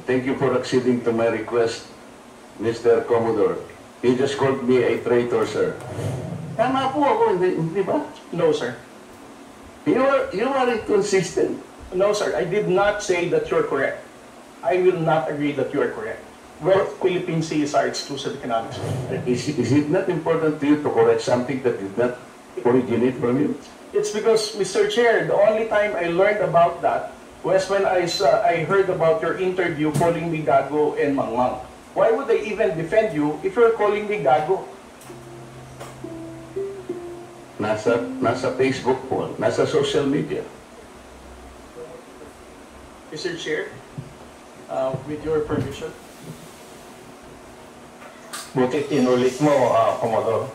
Thank you for acceding to my request, Mr. Commodore. You just called me a traitor, sir. Tama po ako, hindi ba? No, sir. You are inconsistent. No, sir. I did not say that you're correct. I will not agree that you are correct. West Philippine Sea is our exclusive economic zone. Is it not important to you to correct something that did not originate from you? It's because, Mr. Chair, the only time I learned about that was when I heard about your interview calling me Gago and Mangmang. Why would I even defend you if you're calling me Gago? Nasa Facebook po, nasa social media. Mr. Chair, with your permission. Buti tinulit mo, Commodore.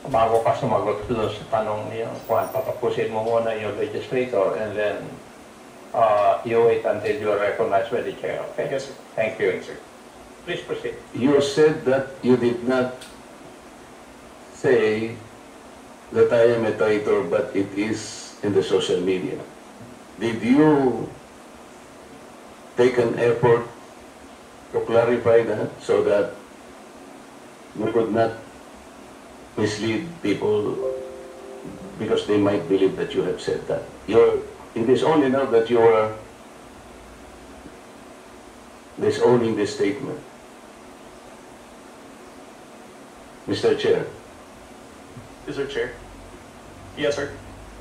Bago ka sumagot doon sa tanong niyo, kung patapusin mo muna yung legislator and then you wait until you are recognized by the chair. Okay? Yes, sir. Thank you. Thanks, sir. Please proceed. You said that you did not say that I am a traitor, but it is in the social media. Did you take an effort to clarify that so that you could not mislead people because they might believe that you have said that? It is only now that you are disowning this statement. Mr. Chair. Mr. Chair. Yes, sir.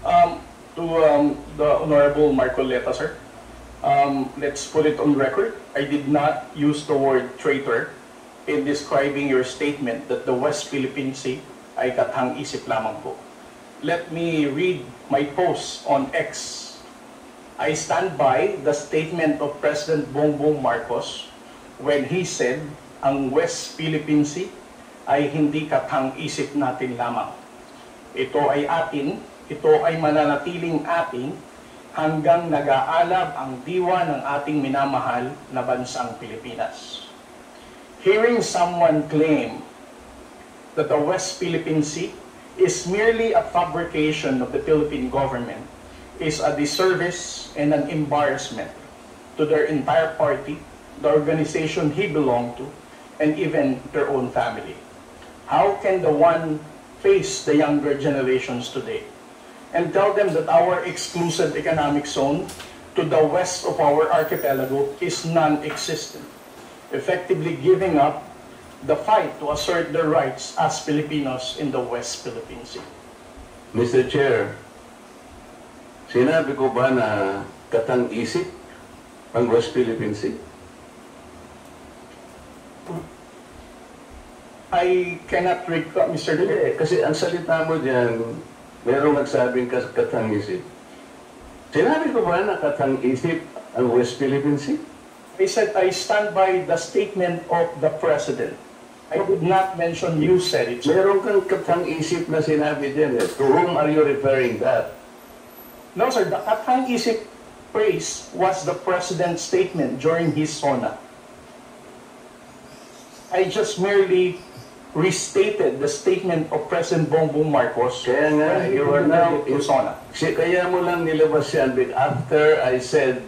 To the Honorable Marcoleta, sir. Let's put it on record. I did not use the word traitor in describing your statement that the West Philippine Sea ay kathang-isip lamang po. Let me read my post on X. I stand by the statement of President Bongbong Marcos when he said ang West Philippine Sea ay hindi kathang-isip natin lamang. Ito ay atin, ito ay mananatiling atin hanggang nag-aalab ang diwa ng ating minamahal na bansang Pilipinas. Hearing someone claim that the West Philippine Sea is merely a fabrication of the Philippine government is a disservice and an embarrassment to their entire party, the organization he belonged to, and even their own family. How can the one face the younger generations today and tell them that our exclusive economic zone to the west of our archipelago is non-existent, effectively giving up the fight to assert their rights as Filipinos in the West Philippine Sea? Mr. Chair, sinabi ko ba na katang-isip ang West Philippine Sea? I cannot recall, Mr. Hindi, kasi ang salita mo dyan, merong nagsabing katang-isip. Sinabi ko ba na katang-isip ang West Philippine Sea? I said I stand by the statement of the President. I did not mention you said it. Meron kang katang-isip na sinabi dyan. To whom are you referring that? No, sir. The katang-isip phrase was the President's statement during his SONA. I just merely restated the statement of President Bongbong Marcos. Kaya nga, you are now in SONA. Kaya mo lang nilabas yan after I said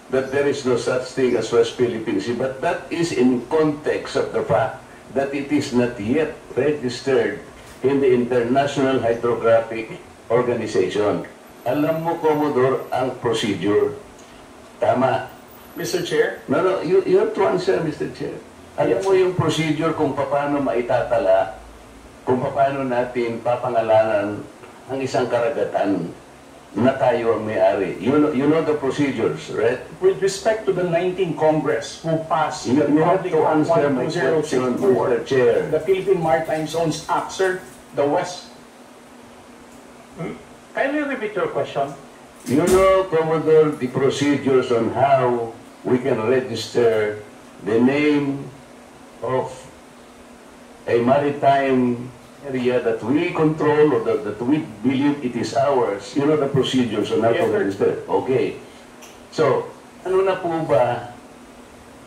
that there is no such thing as West Philippine Sea. But that is in context of the fact that it is not yet registered in the International Hydrographic Organization. Alam mo, Commodore, ang procedure. Tama. Mr. Chair? No, you have to answer, Mr. Chair. Alam mo yung procedure kung paano maitatala, kung paano natin papangalanan ang isang karagatan na tayo ang may-ari. You know the procedures, right? With respect to the 19th Congress who passed You have to answer my question, Mr. Chair. the Philippine Maritime Zones Act, sir, the West. Can you repeat your question? You know, Commodore, the procedures on how we can register the name of a maritime area that we control or that we believe it is ours. You know the procedures on how to register. Okay. So, ano na po ba,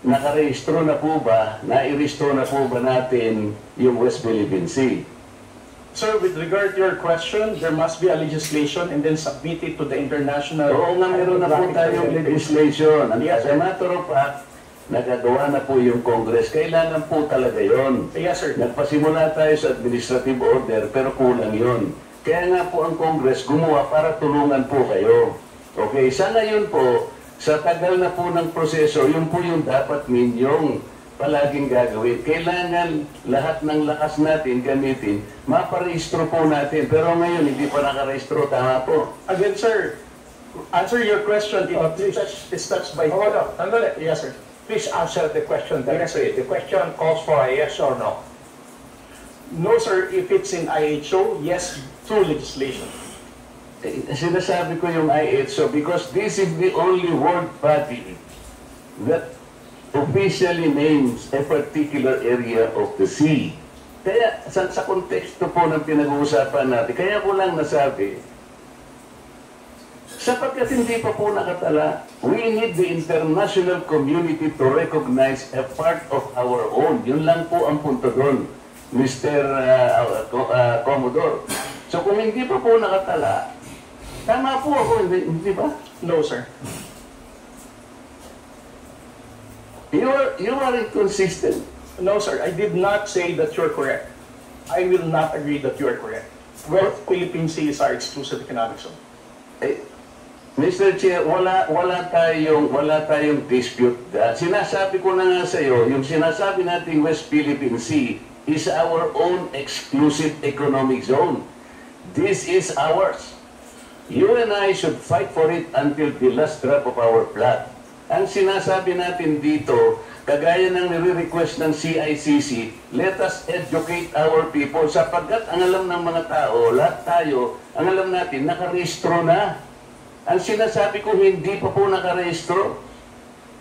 nakarehistro na po ba, nairehistro na po ba natin yung West Philippine Sea? Sir, with regard to your question, there must be a legislation and then submit it to the international... Oo nga, meron na po tayong legislation. And as a matter of fact, Nagagawa na po yung Congress. Kailangan po talaga yon. Yes, sir. Nagpasimula tayo sa administrative order, pero kulang yon. Kaya nga po ang Congress gumawa para tulungan po kayo. Okay, sa ngayon po, sa tagal na po ng proseso, yun po yung dapat ninyong palaging gagawin. Kailangan lahat ng lakas natin gamitin, maparehistro po natin. Pero ngayon, hindi pa nakarehistro, tama po. Again, sir, answer your question. Please. It's touched by... Hold on, sandali. Yes, sir. Please answer the question directly. The question calls for a yes or no. No, sir. If it's in IHO, yes, through legislation. Sinasabi ko yung IHO because this is the only world body that officially names a particular area of the sea. Kaya sa konteksto po ng pinag-uusapan natin, kaya ko lang nasabi, sapagkat hindi pa po nakatala, we need the international community to recognize a part of our own. Yun lang po ang punto doon, Mr. Commodore. So kung hindi pa po nakatala, tama po ako, hindi ba? No, sir. You are inconsistent. No, sir. I did not say that you're correct. I will not agree that you are correct. West Philippine Sea is our exclusive economic zone. Eh, Mr. Chair, wala tayong dispute. Sinasabi ko na nga sa iyo, yung sinasabi nating West Philippine Sea is our own exclusive economic zone. This is ours. You and I should fight for it until the last drop of our blood. Ang sinasabi natin dito, kagaya ng nire-request ng CICC, let us educate our people sapagkat ang alam ng mga tao, lahat tayo, ang alam natin, nakarehistro na. Ang sinasabi ko, hindi pa po nakarehistro.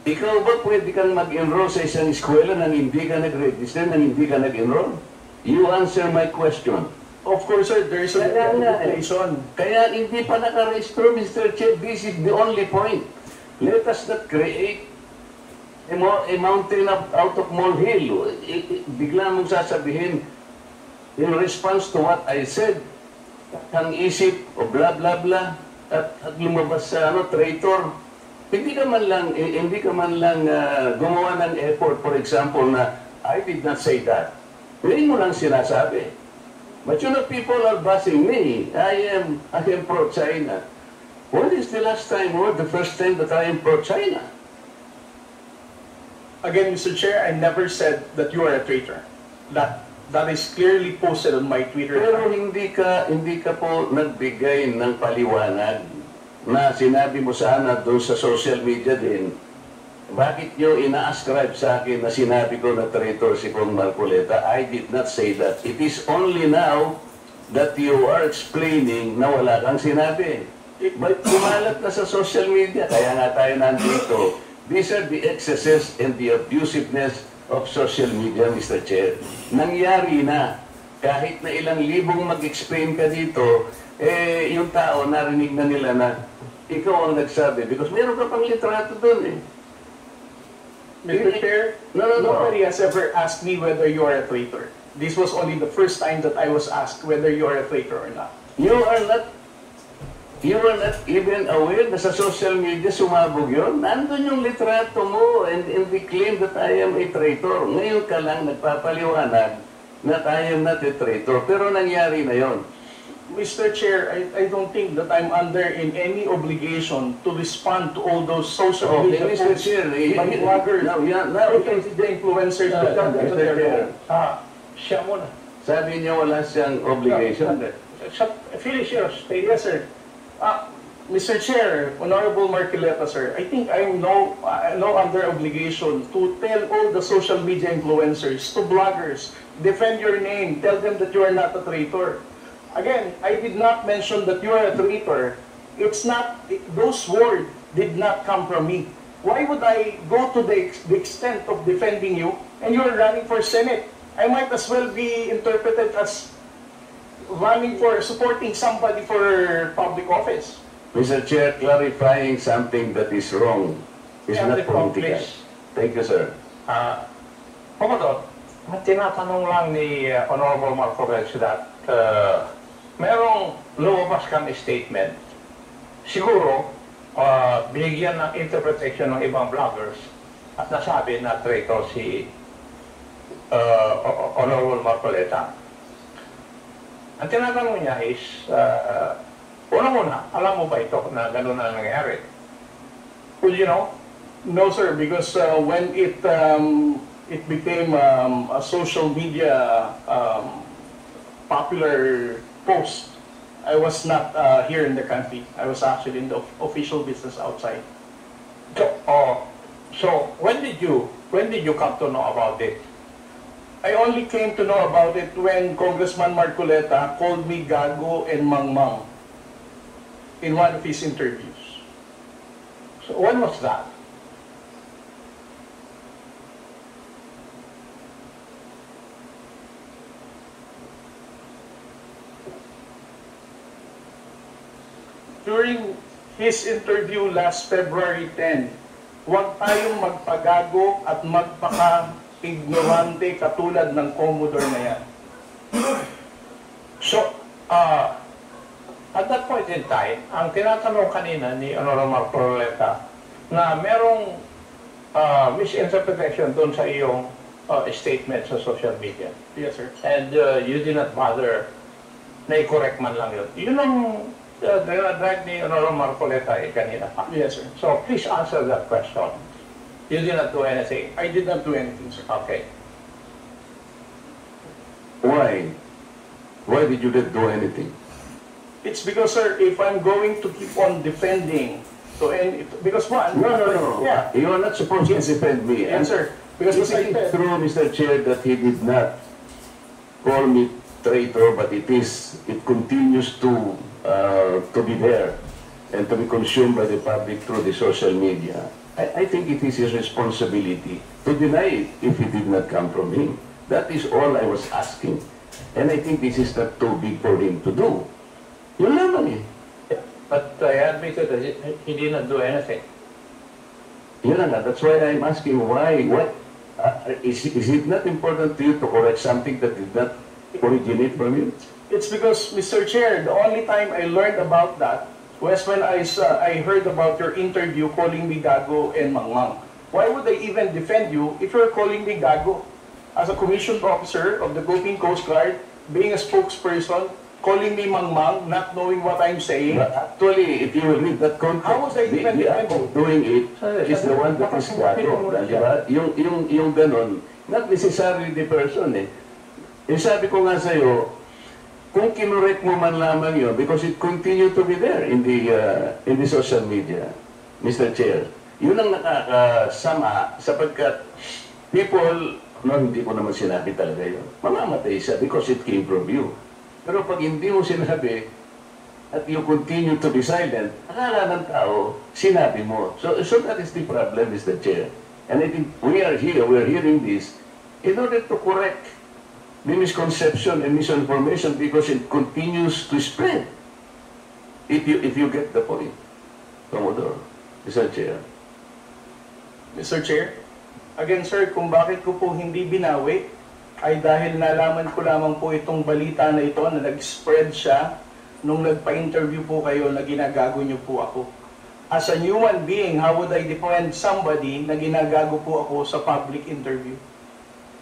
Ikaw ba pwede kang mag-enroll sa isang eskwela nang hindi ka nag-register, nang hindi ka nag-enroll? You answer my question. Of course, sir, there is a legislation. Kaya hindi pa nakarehistro, Mr. Chair. This is the only point. Let us not create a mountain out of molehill. Bigla mong sasabihin, in response to what I said, ang isip o bla bla bla, at lumabas sa traitor. Hindi ka man lang gumawa ng effort, for example, na I did not say that. Hindi mo lang sinasabi. But you know, people are bashing me. I am pro-China. When is the last time or the first time that I am pro-China? Again, Mr. Chair, I never said that you are a traitor. That is clearly posted on my Twitter. Pero hindi ka po nagbigay ng paliwanag na sinabi mo sana doon sa social media din. Bakit nyo ina-ascribe sa akin na sinabi ko na traitor si Kong Marcoleta? I did not say that. It is only now that you are explaining na wala kang sinabi. But kumalat na sa social media, kaya nga tayo nandito. These are the excesses and the abusiveness of social media, Mr. Chair. Nangyari na. Kahit na ilang libong mag-explain ka dito, yung tao narinig na nila na ikaw ang nagsabi. Because meron ka pang litrato doon eh. Mr. Chair, nobody has ever asked me whether you are a traitor. This was only the first time that I was asked whether you are a traitor or not. You are not even aware na sa social media sumabog yun. Nandun yung litrato mo and the claim that I am a traitor. Ngayon ka lang nagpapaliwanag na I am not a traitor. Pero nangyari na yon. Mr. Chair, I don't think that I'm under in any obligation to respond to all those social media Mr. posts Chair, by bloggers, the influencers, Mr. Chair, Siya muna. sabi niyo wala siyang obligation. Finish yours. Yes, sir. Mr. Chair, Honorable Marcoleta, sir, I think I'm no under obligation to tell all the social media influencers, to bloggers, defend your name, tell them that you are not a traitor. Again, I did not mention that you are a traitor. It's not, those words did not come from me. Why would I go to the extent of defending you and you're running for Senate? I might as well be interpreted as running for, supporting somebody for public office. Mr. Chair, clarifying something that is wrong is not political. Thank you, sir. Commodore, tinatanong lang ni Honorable Marcoleta that merong lumabas kang statement. Siguro, binigyan ng interpretation ng ibang bloggers at nasabi na traitor si Honorable Marcoleta. Ang tinatanong niya is, unang-una, alam mo ba ito na gano'n na nangyayari? Well, you know, No, sir, because when it became a social media popular post, I was not here in the country. I was actually in the official business outside. so when did you come to know about it? I only came to know about it when Congressman Marcoleta called me Gago and Mangmang in one of his interviews. So when was that? During his interview last February 10, huwag tayong magpagago at magpaka-ignorante katulad ng Commodore na yan. So, at that point in time, ang tinatanong kanina ni Honorable Marcoleta na merong misinterpretation doon sa iyong statement sa social media. Yes, sir. And you did not bother na i-correct man lang yun. Yun ang drag ni Honorable Marcoleta kanina pa. Yes, sir. So, please answer that question. You did not do anything. I did not do anything, sir. Okay. Why? Why did you not do anything? It's because, sir, if I'm going to keep on defending to any, because one, No. Yeah. You are not supposed to defend me. Yes, sir. Because Is as I it said, true, Mr. Chair, that he did not call me traitor, but it continues to be there and to be consumed by the public through the social media. I think it is his responsibility to deny it if it did not come from him. That is all I was asking. And I think this is not too big for him to do. Yun lamang eh. But I admitted that he did not do anything. Yun na nga, that's why I'm asking why. What, is it not important to you to correct something that did not originate from you? it's because, Mr. Chair, the only time I learned about that was when I heard about your interview calling me Gago and Mangmang. Why would I even defend you if you're calling me Gago? As a commissioned officer of the Philippine Coast Guard, being a spokesperson, calling me Mangmang, not knowing what I'm saying. But actually, if you will read that context, How was I even the act of doing it is the one that is gago. Di ba? Yung ganon, not necessarily the person eh. Sabi ko nga sa'yo, kung kinorek mo man lamang yun, because it continued to be there in the social media, Mr. Chair, yun ang nakakasama sapagkat people, no, hindi ko naman sinabi talaga yun. Mamamatay siya because it came from you. Pero pag hindi mo sinabi at you continue to be silent, akala ng tao, sinabi mo. So that is the problem, Mr. Chair. And I think we are hearing this in order to correct the misconception and misinformation because it continues to spread. If you get the point, Commodore, Mr. Chair. Mr. Chair, again, sir, kung bakit ko po hindi binawi, ay dahil nalaman ko lamang po itong balita na ito na nag-spread siya nung nagpa-interview po kayo na ginagago niyo po ako. As a human being, how would I defend somebody na ginagago po ako sa public interview?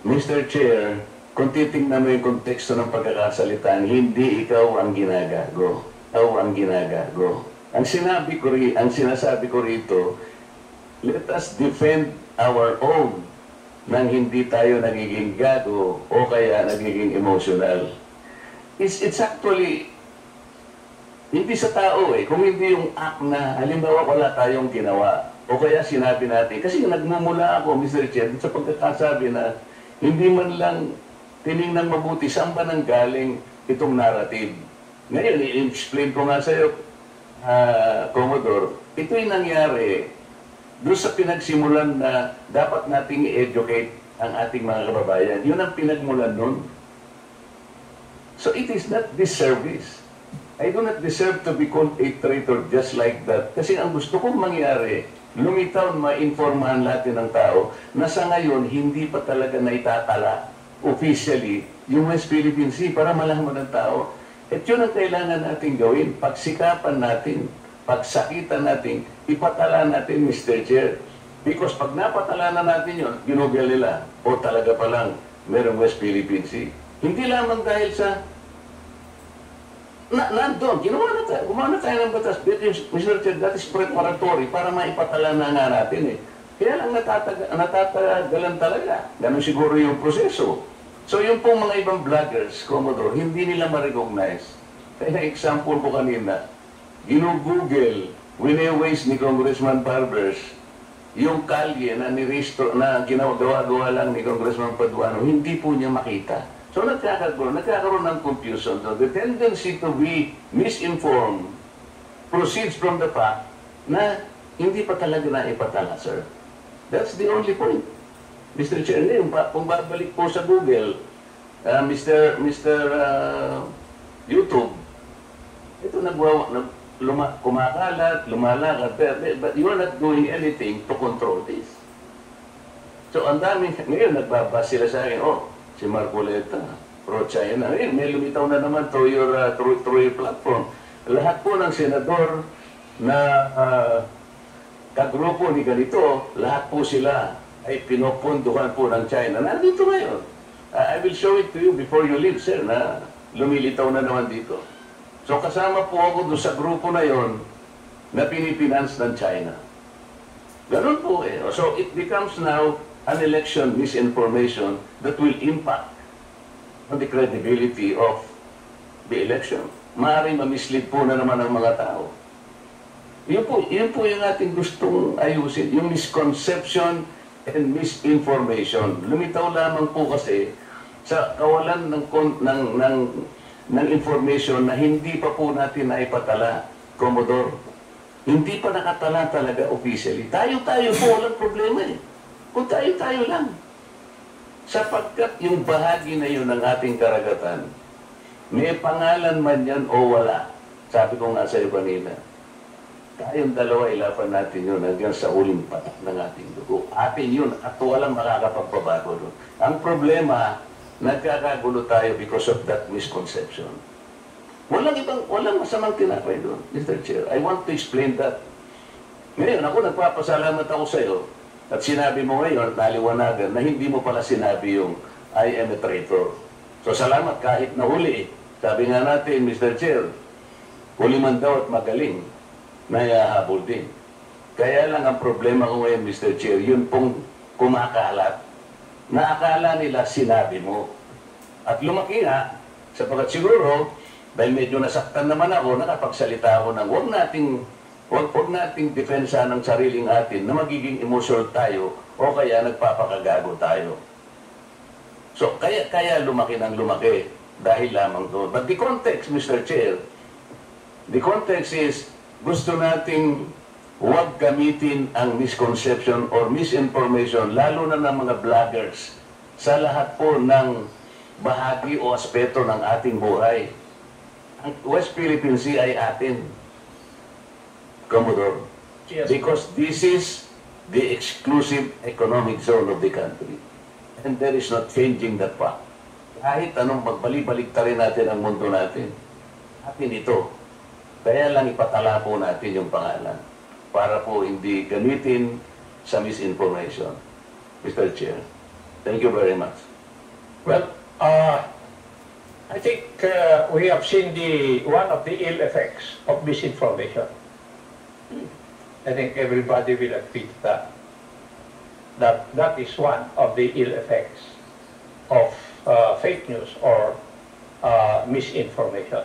Mr. Chair, kung titingnan mo yung konteksto ng pagkakasalitaan, hindi ikaw ang ginagago. Ikaw ang ginagago. Ang sinasabi ko rito, let us defend our own nang hindi tayo nagiging gago o kaya nagiging emotional. It's actually, hindi sa tao eh, kung hindi yung act na, halimbawa wala tayong ginawa, o kaya sinabi natin, kasi nagmumula ako, Mr. Chair, sa pagkakasabi na hindi man lang tinignan mabuti saan ba nang galing itong narrative. Ngayon, i-explain ko nga sa'yo, Commodore, ito'y nangyari doon sa pinagsimulan na dapat nating i-educate ang ating mga kababayan. Yun ang pinagmulan nun. So it is not disservice. I do not deserve to be called a traitor just like that. Kasi ang gusto kong mangyari, lumitaw, ma-informahan natin ng tao na sa ngayon, hindi pa talaga naitatala officially yung West Philippine Sea para malaman ng tao. At yun ang kailangan natin gawin. Pagsikapan natin, pagsakitan natin, ipatala natin, Mr. Chair. Because pag napatala na natin yun, ginugel nila, o talaga palang merong West Philippine Sea. Hindi lamang dahil sa nandun, gumawa na tayo ng batas. Mr. Chair, that is preparatory para maipatala na nga natin eh. Kaya lang natatagalan talaga. Ganun siguro yung proseso. So yung pong mga ibang vloggers, Commodore, hindi nila ma-recognize. Kaya example ko kanina, ginugugel, wine-waste ni Congressman Barbers, yung kalye na ginagawa lang ni Congressman Paduano, hindi po niya makita. So nagkakaroon ng confusion. So, the tendency to be misinformed proceeds from the fact na hindi pa talaga na ipatala, sir. That's the only point. Mr. Chair, kung babalik po sa Google, Mr. YouTube, ito kumakalat, lumalakad, but you are not doing anything to control this. So ang dami, ngayon nagbabas sila sa akin, si Marcoleta, pro-China. May lumitaw na naman through your platform. Lahat po ng senador na kagrupo ni ganito, lahat po sila ay pinopunduhan po ng China. Nandito ngayon. I will show it to you before you leave, sir, na lumilitaw na naman dito. So kasama po ako doon sa grupo na yon na pinipinance ng China. Ganun po eh. So it becomes now an election misinformation that will impact on the credibility of the election. Maaaring mamislead po na naman ang mga tao. Yun po yung ating gustong ayusin, yung misconception and misinformation. Lumitaw lamang po kasi sa kawalan ng information na hindi pa po natin naipatala, Commodore. Hindi pa nakatala talaga officially. Tayo-tayo po, walang problema eh. Kung tayo-tayo lang. Sapagkat yung bahagi na yun ng ating karagatan, may pangalan man yan o wala. Sabi ko nga sa iyo kanina, tayong dalawa ilapan natin yun hanggang sa uling patak ng ating dugo. Atin yun at walang makakapagpabago doon. Ang problema, nagkakagulo tayo because of that misconception. Walang masamang tinapay doon, Mr. Chair. I want to explain that. Ngayon, ako nagpapasalamat ako sa iyo at sinabi mo ngayon, naliwanagan, na hindi mo pala sinabi yung I am a traitor. So salamat kahit nahuli. Sabi nga natin, Mr. Chair, huli man daw at magaling, nayahabol din. Kaya lang ang problema ko ngayon, Mr. Chair, yun pong kumakalat na akala nila sinabi mo. At lumaki nga, sapagkat siguro, dahil medyo nasaktan naman ako, nakapagsalita ako ng huwag nating defensa ng sariling atin na magiging emotional tayo o kaya nagpapakagago tayo. So, kaya lumaki ng lumaki dahil lamang doon. But the context, Mr. Chair, the context is gusto nating huwag gamitin ang misconception or misinformation, lalo na ng mga vloggers, sa lahat po ng bahagi o aspeto ng ating buhay. Ang West Philippine Sea ay atin, Commodore. Yes. Because this is the exclusive economic zone of the country. And there is not changing that fact. Kahit anong magbalik-balik rin natin ang mundo natin, atin ito. Kaya lang ipatala po natin yung pangalan para po hindi gamitin sa misinformation. Mr. Chair, thank you very much. Well, I think we have seen one of the ill effects of misinformation. I think everybody will agree to that. That is one of the ill effects of fake news or misinformation.